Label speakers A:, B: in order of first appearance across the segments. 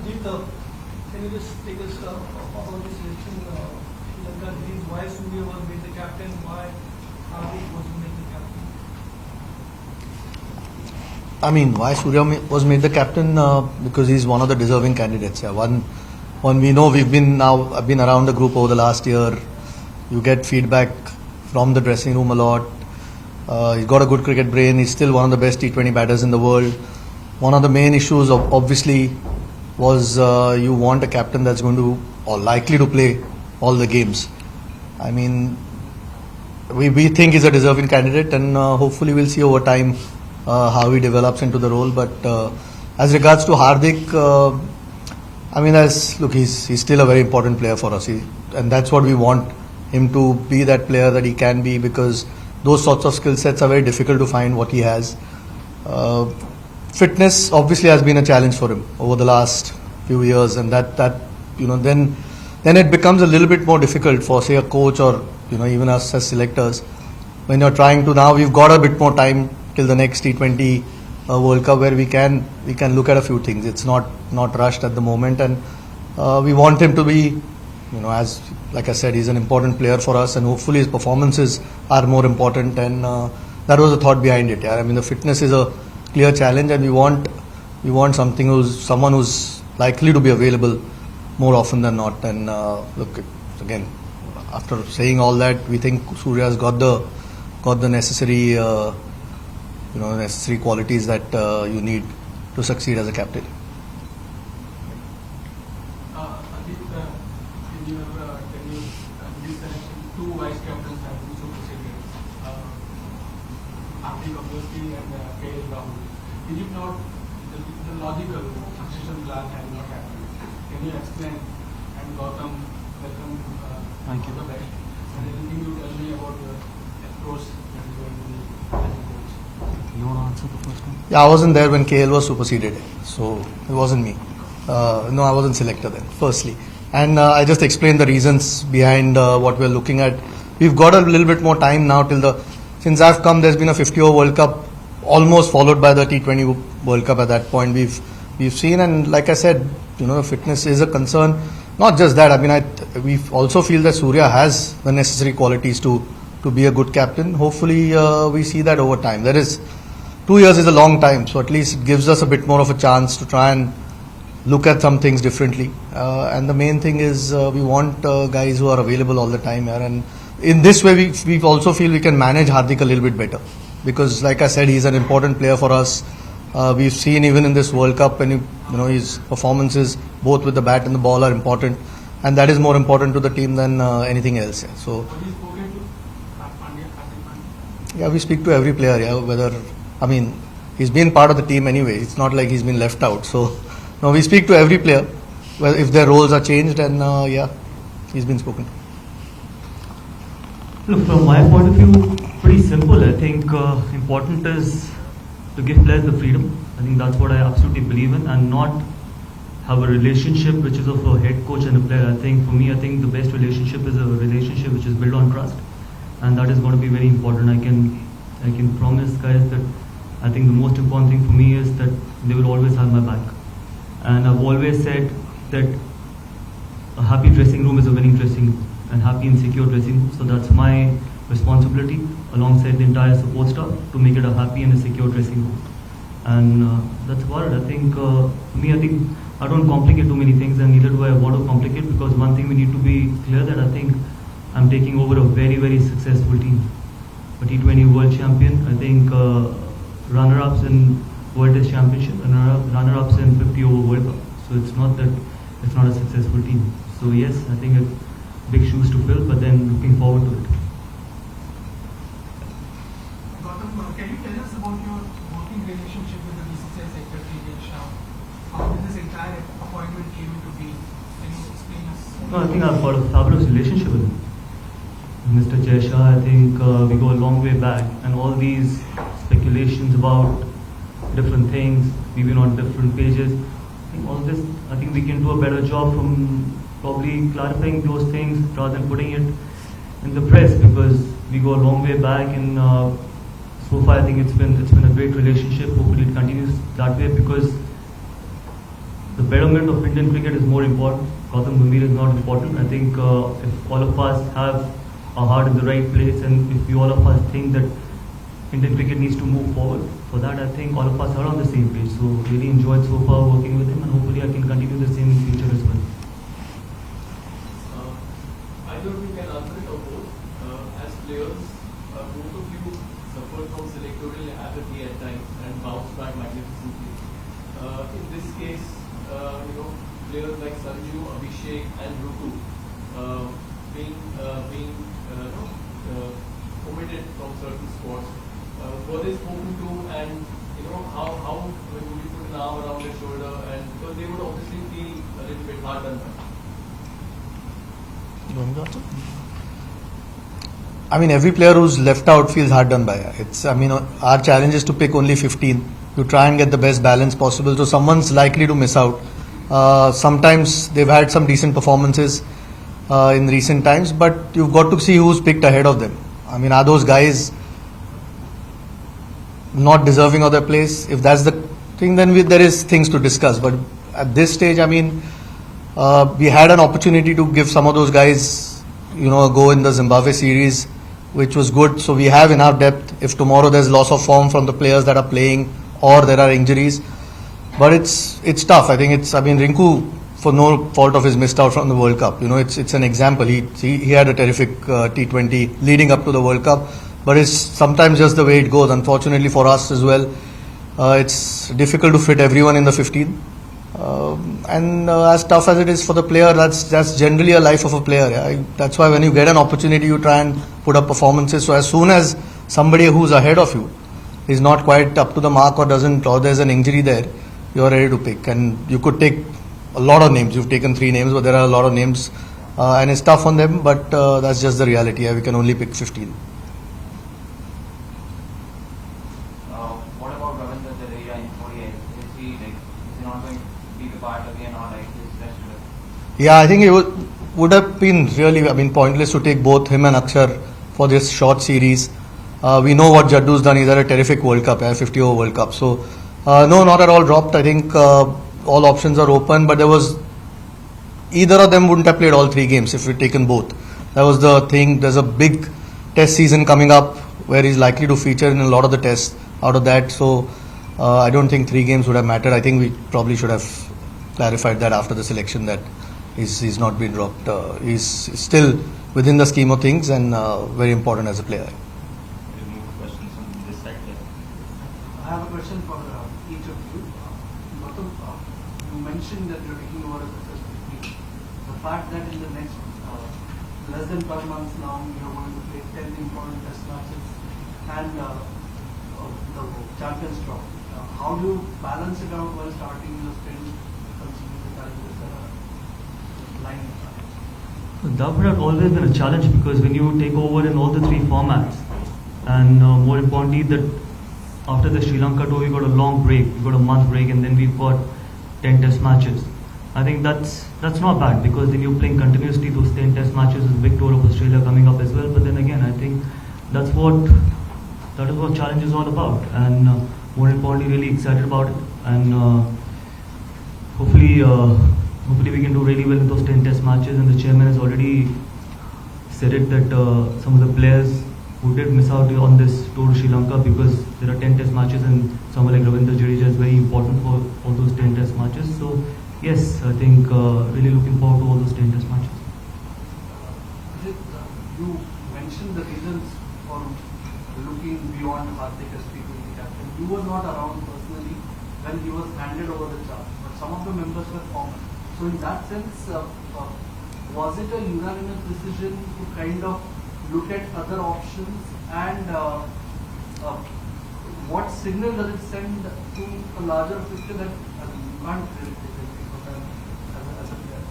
A: Hardik, can you just take us about this selection? Sri Lanka, why Surya was made the captain? Why Hardik was made the captain?
B: I mean, why Surya was made the captain? Because he's one of the deserving candidates. Yeah, one we know I've been around the group over the last year. You get feedback from the dressing room a lot. He's got a good cricket brain. He's still one of the best T20 batters in the world. One of the main issues, obviously, was you want a captain that's going to or likely to play all the games. I mean, we think he's a deserving candidate, and hopefully we'll see over time how he develops into the role. But as regards to Hardik, I mean, he's still a very important player for us, and that's what we want him to be, that player that he can be, because those sorts of skill sets are very difficult to find what he has. Fitness obviously has been a challenge for him over the last few years, and that then it becomes a little bit more difficult for, say, a coach or even us as selectors when you're trying to. Now we've got a bit more time till the next T20 World Cup where we can look at a few things. It's not rushed at the moment, and we want him to be, as like I said, he's an important player for us, and hopefully his performances are more important, and that was the thought behind it. Yeah, I mean, the fitness is a clear challenge, and we want someone who's likely to be available more often than not. And look, again, after saying all that, we think Surya's got the necessary necessary qualities that you need to succeed as a captain.
C: Two vice captains have been superseded, Hardik obviously and KL. Is it not the logical succession plan has not happened? Can you explain? And Gautam, welcome.
D: Thank you.
C: The best. And anything you tell me about your approach that is going to be as a coach?
D: You want to answer the first one?
B: Yeah, I wasn't there when KL was superseded, so it wasn't me. No, I wasn't selected then, firstly. And I just explained the reasons behind what we're looking at. We've got a little bit more time now since I've come, there's been a 50-over World Cup, almost followed by the T20 World Cup at that point. We've seen, and like I said, fitness is a concern. Not just that, I mean, we also feel that Surya has the necessary qualities to be a good captain. Hopefully, we see that over time. 2 years is a long time, so at least it gives us a bit more of a chance to try and look at some things differently. And the main thing is we want guys who are available all the time here. And in this way, we also feel we can manage Hardik a little bit better. Because like I said, he's an important player for us. We've seen even in this World Cup, and his performances both with the bat and the ball are important. And that is more important to the team than anything else. Yeah. So, yeah, we speak to every player. Yeah, he's been part of the team anyway. It's not like he's been left out. So, no, we speak to every player, if their roles are changed, and he's been spoken to.
D: Look, from my point of view, pretty simple. I think important is to give players the freedom. I think that's what I absolutely believe in, and not have a relationship which is of a head coach and a player. I think the best relationship is a relationship which is built on trust, and that is going to be very important. I can promise guys that I think the most important thing for me is that they will always have my back. And I've always said that a happy dressing room is a winning dressing room, and happy and secure dressing room. So that's my responsibility alongside the entire support staff to make it a happy and a secure dressing room. And that's about it. I think for me, I don't complicate too many things, and neither do I want to complicate, because one thing we need to be clear that I think I'm taking over a very, very successful team. A T20 World Champion, I think runner-ups in World Test Championship and runner-ups in 50-over World Cup. So it's not that it's not a successful team. So yes, I think it's big shoes to fill, but then looking forward to it.
C: Gautam, can you tell us about your working relationship with the BCCI Secretary Shah? How did this entire appointment came into being? Can you explain us?
D: No, I think I've got a fabulous relationship with him. Mr. Shah, I think we go a long way back, and all these speculations about different things, we've been on different pages. I think we can do a better job from probably clarifying those things rather than putting it in the press, because we go a long way back, and so far I think it's been a great relationship. Hopefully it continues that way, because the betterment of Indian cricket is more important. Gautam Gambhir is not important. I think if all of us have our heart in the right place, and if we all of us think that Indian cricket needs to move forward, for that I think all of us are on the same page. So really enjoyed so far working with him, and hopefully I can continue the same in future as well.
E: Either of you can answer it or both. As players, both of you suffered from selectorial apathy at times and bounced back magnificently. In this case, players like Sanju, Abhishek, and Rutu being omitted from certain squads. Were they spoken to, and how would you put an arm around their shoulder, and because they would obviously feel a little bit hard done by.
B: I mean, every player who's left out feels hard done by. Our challenge is to pick only 15. You try and get the best balance possible. So someone's likely to miss out. Sometimes they've had some decent performances in recent times, but you've got to see who's picked ahead of them. I mean, are those guys not deserving of their place? If that's the thing, then there is things to discuss. But at this stage, we had an opportunity to give some of those guys, a go in the Zimbabwe series, which was good. So we have enough depth. If tomorrow there's loss of form from the players that are playing or there are injuries, but it's tough. Rinku, for no fault of his, missed out from the World Cup. It's an example. He had a terrific T20 leading up to the World Cup, but it's sometimes just the way it goes. Unfortunately for us as well, it's difficult to fit everyone in the 15. And as tough as it is for the player, that's generally a life of a player. Yeah? That's why when you get an opportunity, you try and put up performances. So as soon as somebody who's ahead of you is not quite up to the mark or there's an injury there, you're ready to pick. And you could take a lot of names. You've taken 3 names, but there are a lot of names, and it's tough on them. But that's just the reality. Yeah? We can only pick 15.
F: What about Ravindra Jadeja in ODI? Is he not going to be the part again, or is rest of it?
B: Yeah, I think it would have been really, pointless to take both him and Akshar for this short series. We know what Jaddu's done. He's had a terrific World Cup, 50-over World Cup. So, no, not at all dropped. I think all options are open, but either of them wouldn't have played all 3 games if we'd taken both. That was the thing. There's a big test season coming up where he's likely to feature in a lot of the tests out of that. So, I don't think 3 games would have mattered. I think we probably should have clarified that after the selection that he's not been dropped. He's still within the scheme of things and very important as a player.
F: Questions on this side here.
A: I have a question for each of you. Gautam, you mentioned that you're taking over as a first pick. The fact that in the next less than 12 months now, you're going to play 10 important test matches and the Champions Trophy. How do you balance it out while starting your stint, considering the challenges that are lying in front of you?
D: That would have always been a challenge, because when you take over in all the 3 formats, and more importantly that after the Sri Lanka tour we got a long break, we got a month break, and then we've got 10 test matches. I think that's not bad, because then you're playing continuously those 10 test matches with big tour of Australia coming up as well. But then again, I think that is what challenge is all about, and more importantly really excited about it, and hopefully we can do really well in those 10 test matches. And the chairman has already said it that some of the players who did miss out on this tour to Sri Lanka, because there are 10 test matches and someone like Ravindra Jadeja is very important for all those 10 test matches. So yes, I think really looking forward to all those 10 test matches.
A: You mentioned the reasons for looking beyond Hardik as T20 captain. You were not around personally when he was handed over the charge, but some of the members were former. So in that sense, was it a unanimous decision to kind of look at other options, and what signal does it send to a larger picture that you can't really take it for granted as a player?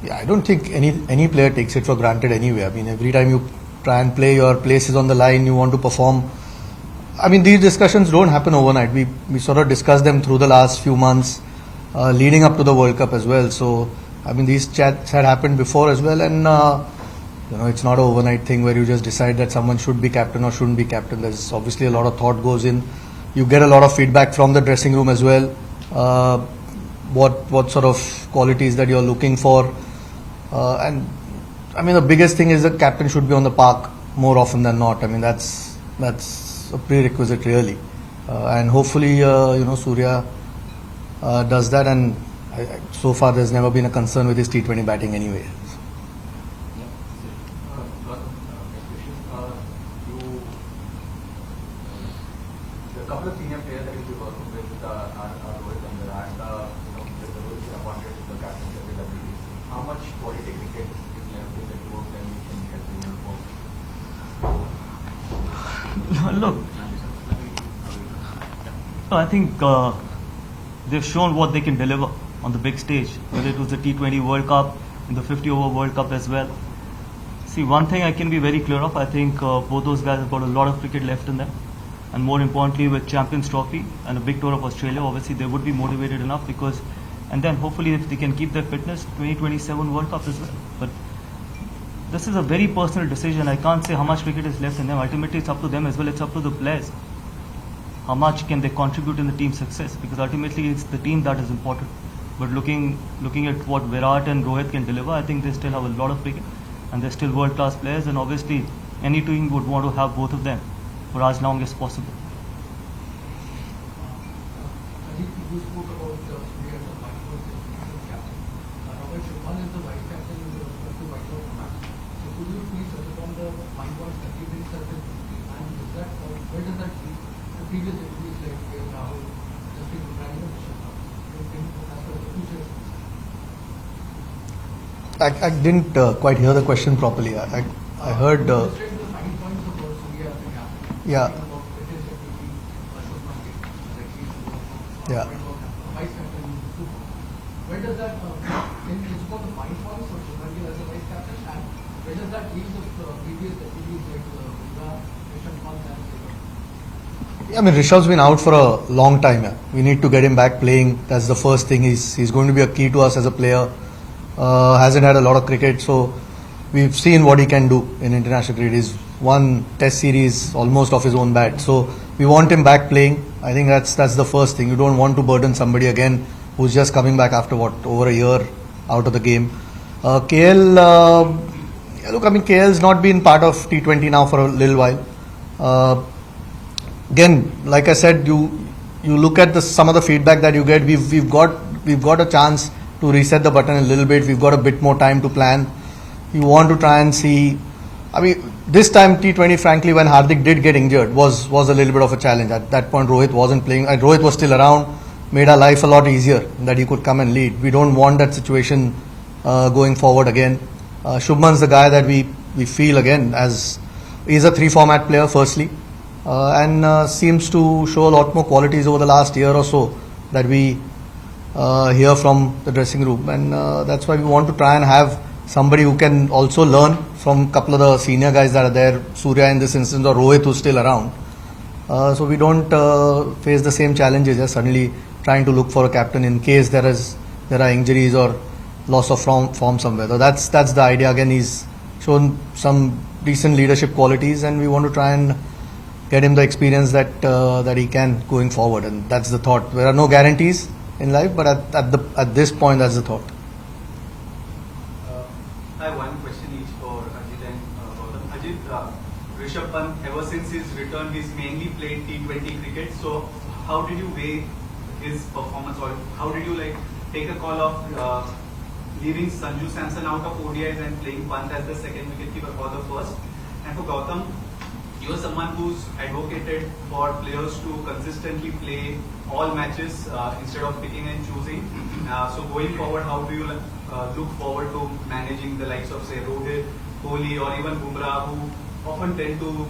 B: Yeah, I don't think any player takes it for granted anyway. Every time you try and play, your place is on the line, you want to perform. These discussions don't happen overnight. We sort of discussed them through the last few months, leading up to the World Cup as well. So, these chats had happened before as well, and it's not an overnight thing where you just decide that someone should be captain or shouldn't be captain. There's obviously a lot of thought goes in. You get a lot of feedback from the dressing room as well. what sort of qualities that you're looking for. And I mean, the biggest thing is the captain should be on the park more often than not. I mean, that's a prerequisite really. And hopefully, Surya does that. And so far, there's never been a concern with his T20 batting anyway.
G: A couple of senior players that you'll be working with are Rohit and Virat. With the Rohit appointed to the captain WWE. How much quality cricket is left in the two of them you can get to move forward?
D: Look, I think they've shown what they can deliver on the big stage, whether it was the T20 World Cup and the 50-over World Cup as well. See, one thing I can be very clear of, I think both those guys have got a lot of cricket left in them. And more importantly, with Champions Trophy and a big tour of Australia, obviously they would be motivated enough because, and then hopefully if they can keep their fitness, 2027 World Cup as well. But this is a very personal decision. I can't say how much cricket is left in them. Ultimately, it's up to them as well. It's up to the players. How much can they contribute in the team's success? Because ultimately, it's the team that is important. But looking at what Virat and Rohit can deliver, I think they still have a lot of cricket, and they're still world-class players. And obviously, any team would want to have both of them for as long as possible.
C: Hardik, you spoke about Surya as a vice captain. Robert Shubman is the vice captain with respect to White House match. So could you please touch upon the fine points that you did such and is that where does that leave the previous deputies like Rahul, Justin Bumrah, and Rishabh Pant as far as the future is concerned?
B: I didn't quite hear the question properly. I heard.
C: The fine points about Surya as a captain.
B: Yeah.
C: About British deputy Shubman Gill,
B: Yeah.
C: vice captain. Where does that can you spoke the fine points of Shubman Gill as a vice captain and where does that leave the previous deputies like Bumrah, Rishabh Pant and
B: I mean, Rishabh's been out for a long time. Yeah. We need to get him back playing. That's the first thing. He's going to be a key to us as a player. Hasn't had a lot of cricket, so we've seen what he can do in international cricket. He's won Test series almost off his own bat. So we want him back playing. I think that's the first thing. You don't want to burden somebody again who's just coming back after over a year out of the game. KL, look, I mean, KL's not been part of T20 now for a little while. Again, like I said, you look at some of the feedback that you get. We've got a chance to reset the button a little bit. We've got a bit more time to plan. You want to try and see. I mean, this time T20, frankly, when Hardik did get injured, was a little bit of a challenge. At that point, Rohit wasn't playing. Rohit was still around, made our life a lot easier that he could come and lead. We don't want that situation going forward again. Shubman's the guy that we feel again as he's a 3-format player, firstly. And seems to show a lot more qualities over the last year or so that we hear from the dressing room, and that's why we want to try and have somebody who can also learn from a couple of the senior guys that are there, Surya in this instance or Rohit who's still around, so we don't face the same challenges as suddenly trying to look for a captain in case there are injuries or loss of form somewhere. So that's the idea. Again, he's shown some decent leadership qualities, and we want to try and get him the experience that he can going forward, and that's the thought. There are no guarantees in life, but at this point, that's the thought.
H: I have one question each for Ajit and Gautam. Ajit, Rishabh Pant, ever since his return, he's mainly played T20 cricket. So, how did you weigh his performance, or how did you take a call of leaving Sanju Samson out of ODIs and playing Pant as the second wicketkeeper for the first? And for Gautam, you are someone who's advocated for players to consistently play all matches instead of picking and choosing. So going forward, how do you look forward to managing the likes of, say, Rohit-Kohli or even Bumrah, who often tend to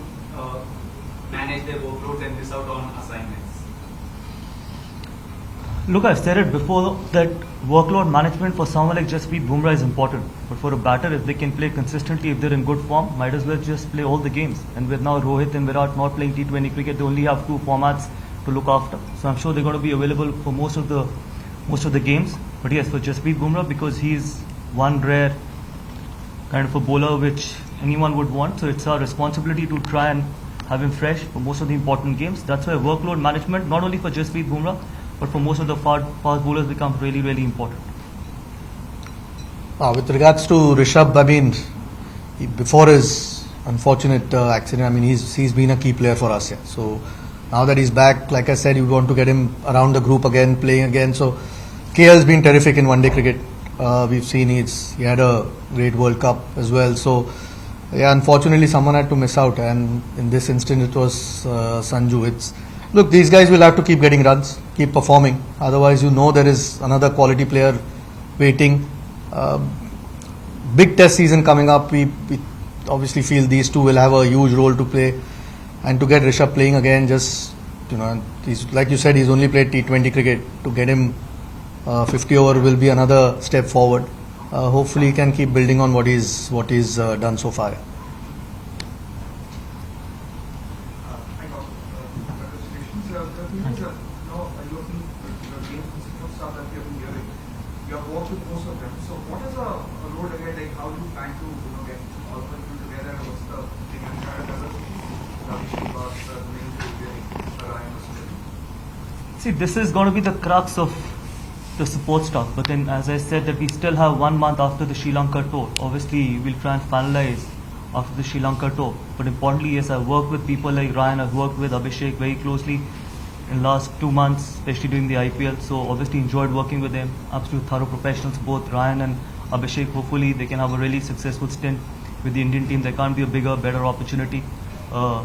H: manage their workloads and miss out on assignments?
D: Look, I've said it before that workload management for someone like Jasprit Bumrah is important. But for a batter, if they can play consistently, if they're in good form, might as well just play all the games. And with now Rohit and Virat not playing T20 cricket, they only have 2 formats to look after. So I'm sure they're going to be available for most of the games. But yes, for Jasprit Bumrah, because he's one rare kind of a bowler which anyone would want, so it's our responsibility to try and have him fresh for most of the important games. That's why workload management, not only for Jasprit Bumrah, but for most of the fast bowlers becomes really, really important.
B: With regards to Rishabh, I mean, before his unfortunate accident, I mean, he's been a key player for us. Yeah. So now that he's back, like I said, you want to get him around the group again, playing again. So KL's been terrific in one-day cricket. We've seen he had a great World Cup as well. So yeah, unfortunately, someone had to miss out, and in this instance, it was Sanju. Look, these guys will have to keep getting runs, keep performing. Otherwise, there is another quality player waiting. Big test season coming up. We obviously feel these two will have a huge role to play, and to get Rishabh playing again, just he's, like you said, he's only played T20 cricket. To get him 50 over will be another step forward. Hopefully, he can keep building on what he's done so far.
G: You have worked with most of them. So what is the road ahead? Like how do you plan to get all of them together? What's the thing? And
D: see, this is going to be the crux of the support staff. But then, as I said, that we still have 1 month after the Sri Lanka tour. Obviously, we'll try and finalize after the Sri Lanka tour. But importantly, yes, I've worked with people like Ryan. I've worked with Abhishek very closely in last 2 months, especially during the IPL. So obviously enjoyed working with them. Absolute thorough professionals, both Ryan and Abhishek. Hopefully they can have a really successful stint with the Indian team. There can't be a bigger, better opportunity. I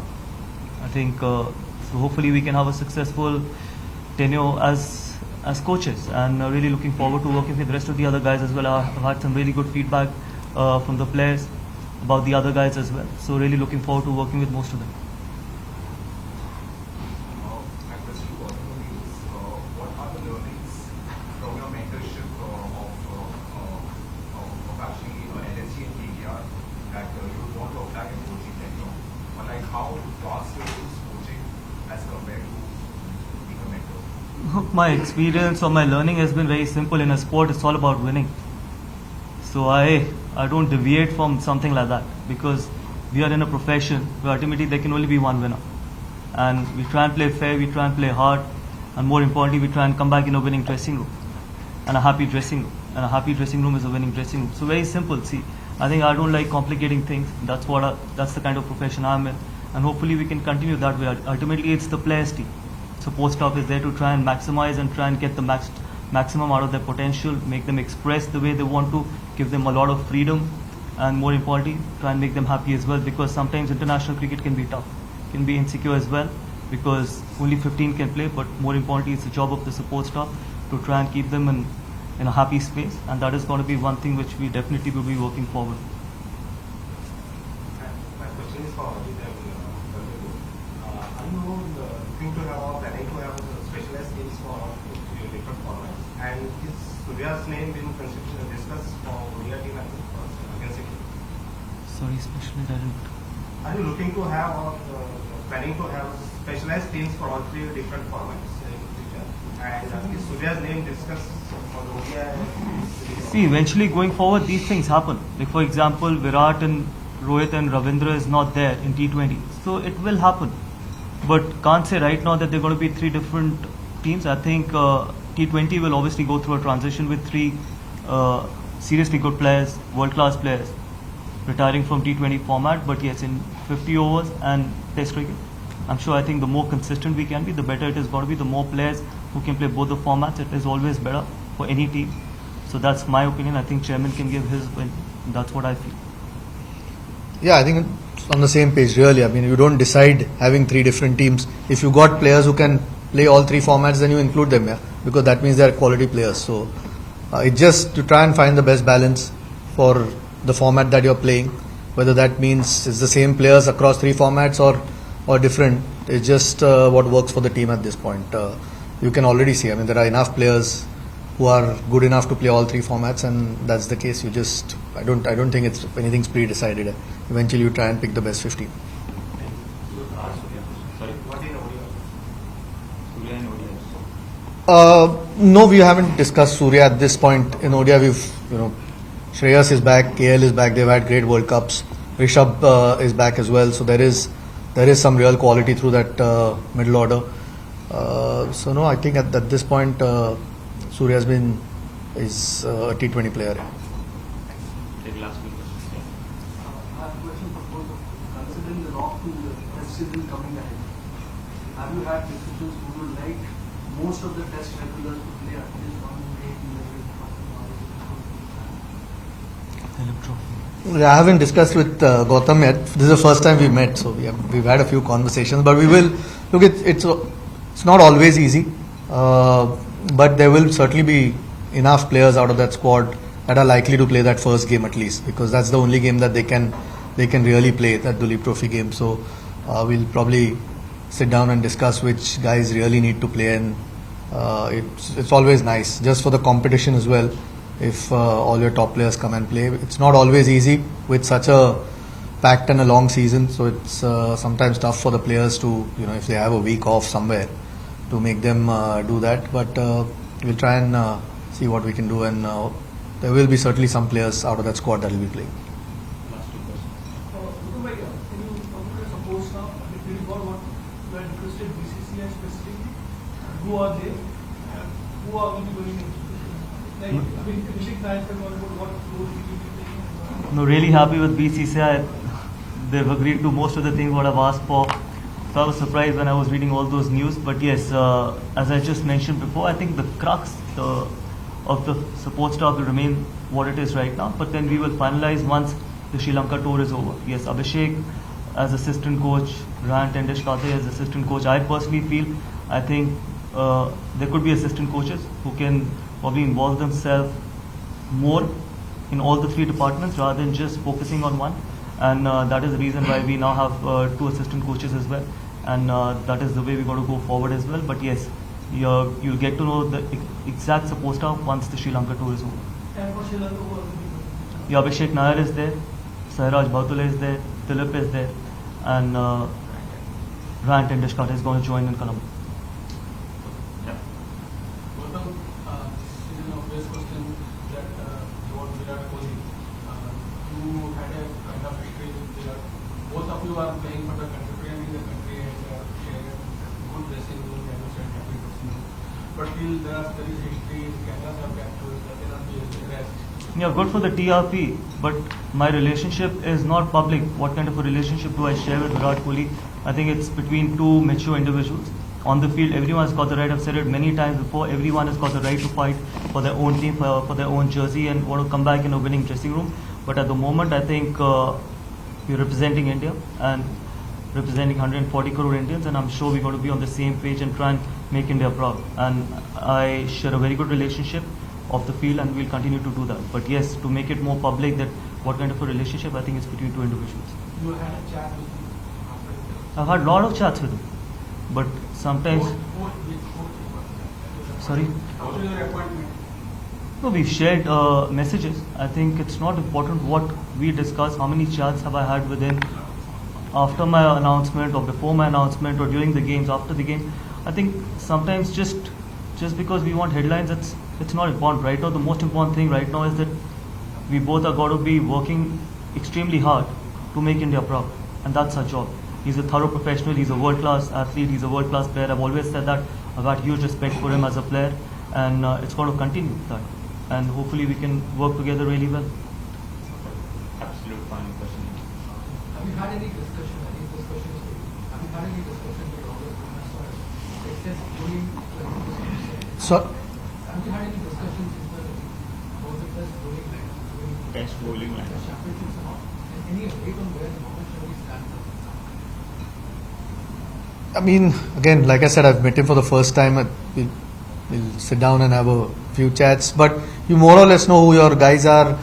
D: think so. Hopefully we can have a successful tenure as coaches, and really looking forward to working with the rest of the other guys as well. I've had some really good feedback from the players about the other guys as well. So really looking forward to working with most of them. My experience or my learning has been very simple. In a sport, it's all about winning. So I don't deviate from something like that, because we are in a profession where ultimately there can only be one winner. And we try and play fair, we try and play hard, and more importantly, we try and come back in a winning dressing room and a happy dressing room. And a happy dressing room is a winning dressing room. So very simple. See, I think I don't like complicating things. That's the kind of profession I'm in, and hopefully we can continue that way. Ultimately, it's the players' team. Support staff is there to try and maximize and try and get the maximum out of their potential, make them express the way they want to, give them a lot of freedom, and more importantly, try and make them happy as well, because sometimes international cricket can be tough, can be insecure as well, because only 15 can play, but more importantly, it's the job of the support staff to try and keep them in a happy space, and that is going to be one thing which we definitely will be working forward.
G: My question is for Hardik. Are you looking to have specialized teams for your different formats? And is Surya's name being discussed for ODI team against India?
D: Sorry, especially I didn't.
G: Are you looking to have or planning to have specialized teams for all 3 different formats in future? And is Surya's name discussed for the ODI?
D: See, eventually going forward, these things happen. Like for example, Virat and Rohit and Ravindra is not there in T20, so it will happen. But can't say right now that they're going to be 3 different teams. I think T20 will obviously go through a transition with 3 seriously good players, world-class players, retiring from T20 format. But yes, in 50 overs and Test cricket, I'm sure, I think the more consistent we can be, the better it is going to be. The more players who can play both the formats, it is always better for any team. So that's my opinion. I think Chairman can give his, that's what I feel.
B: Yeah, I think it's on the same page, really. I mean, you don't decide having 3 different teams. If you got players who can play all 3 formats, then you include them, yeah, because that means they are quality players. So it's just to try and find the best balance for the format that you're playing. Whether that means it's the same players across 3 formats or different, it's just what works for the team at this point. You can already see, I mean, there are enough players who are good enough to play all 3 formats, and that's the case. I don't think it's anything's pre-decided. Eventually you try and pick the best 15. No, we haven't discussed Surya at this point. In ODI, Shreyas is back, KL is back. They've had great World Cups. Rishabh is back as well. So there is some real quality through that middle order. So no, I think at this point, Surya is a T20 player.
F: Take last few questions.
A: I have a question for both of you. Considering the long test season coming ahead, have you had discussions who would like most of the test regulars to play at least one day in the
B: I haven't discussed with Gautam yet. This is the first time we met, so we've had a few conversations. But we will look. It's not always easy, but there will certainly be enough players out of that squad that are likely to play that first game at least, because that's the only game that they can really play, that Duleep Trophy game. So we'll probably sit down and discuss which guys really need to play, and it's always nice just for the competition as well. If all your top players come and play, it's not always easy with such a packed and a long season. So it's sometimes tough for the players to, if they have a week off somewhere, to make them do that. But we'll try and see what we can do, and there will be certainly some players out of that squad that will be playing.
F: Last two questions.
C: Can you suppose now, if you got what you are interested BCCI specifically, who are they? Who are going to be going in? Like, Abhishek Nair, what role will you be taking?
D: No, really happy with BCCI. They've agreed to most of the things what I've asked for. So I was surprised when I was reading all those news. But yes, as I just mentioned before, I think the crux of the support staff will remain what it is right now. But then we will finalize once the Sri Lanka tour is over. Yes, Abhishek as assistant coach, Ryan Tendishkate as assistant coach. I personally feel, I think there could be assistant coaches who can probably involve themselves more in all the three departments rather than just focusing on one. And that is the reason why we now have two assistant coaches as well. And that is the way we're going to go forward as well. But yes, you'll get to know the exact support staff once the Sri Lanka tour is over.
C: And for Sri Lanka, who are the people?
D: Abhishek Nair is there, Sairaj Bhatule is there, Dilip is there, and Ryan Tendishkate is going to join in Colombo.
C: Gautam, this is an obvious question that about Virat Kohli. You had a kind of history with Virat. Both of you are playing for the country, playing in the country, and share a good dressing room, and happy dressing room. But still, there is history, cameras are captured, there cannot be a rest.
D: Yeah, good for the TRP, but my relationship is not public. What kind of a relationship do I share with Virat Kohli? I think it's between two mature individuals. On the field, everyone has got the right, I've said it many times before, everyone has got the right to fight for their own team, for their own jersey, and want to come back in a winning dressing room. But at the moment, I think we're representing India and representing 140 crore Indians, and I'm sure we're going to be on the same page and try and make India proud. And I share a very good relationship of the field, and we'll continue to do that. But yes, to make it more public that what kind of a relationship, I think it's between two individuals.
C: You had a chat with him after the
D: I've had a lot of chats with him, but sometimes, sorry?
C: after your appointment.
D: No, we've shared messages. I think it's not important what we discuss, how many chats have I had with him after my announcement or before my announcement or during the games, after the game. I think sometimes just because we want headlines, it's not important. Right now, the most important thing right now is that we both are going to be working extremely hard to make India proud, and that's our job. He's a thorough professional, he's a world-class athlete, he's a world-class player. I've always said that. I've got huge respect for him as a player, and it's going to continue that. And hopefully we can work together really well.
F: Absolute final question.
C: Have you had any discussion? I think this question is for you. Have you had any discussion with Robert excess bowling?
B: So,
C: Have you had any discussions with the best bowling line?
F: Best bowling line.
C: The championships and all? And any update on where Mohammad Shami stands up?
B: I mean, again, like I said, I've met him for the first time. We'll sit down and have a few chats. But you more or less know who your guys are.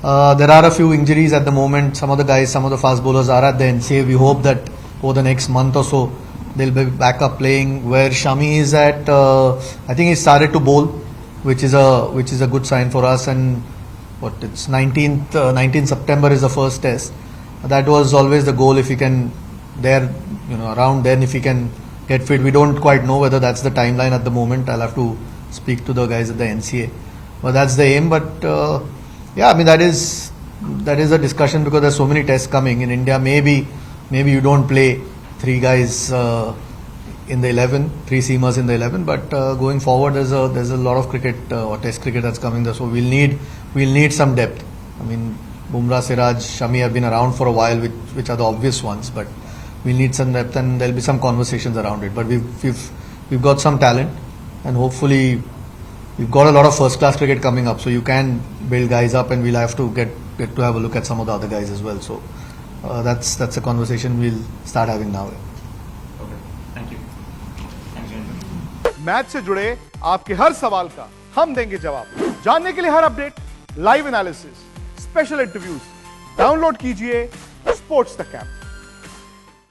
B: There are a few injuries at the moment. Some of the guys, some of the fast bowlers are at the NCA. We hope that over the next month or so, they'll be back up playing. Where Shami is at, I think he started to bowl, which is a good sign for us. And it's 19th September is the first test. That was always the goal. If he can, around then, if he can get fit. We don't quite know whether that's the timeline at the moment. I'll have to speak to the guys at the NCA. But that's the aim. But yeah, I mean that is a discussion because there's so many tests coming in India. Maybe you don't play three guys in the 11, 3 seamers in the 11. But going forward, there's a lot of cricket or Test cricket that's coming there, so we'll need some depth. I mean, Bumrah, Siraj, Shami have been around for a while, which are the obvious ones, but we'll need some depth, and there'll be some conversations around it. But we've got some talent, and hopefully we've got a lot of first class cricket coming up. So you can build guys up, and we'll have to get to have a look at some of the other guys as well. So that's a conversation we'll start having now.
F: Okay, thank you. Thank you.
I: Match से जुड़े आपके हर सवाल का हम देंगे जवाब। जानने के लिए हर update, live analysis, special interviews, download कीजिए स्पोर्ट्स तक ऐप।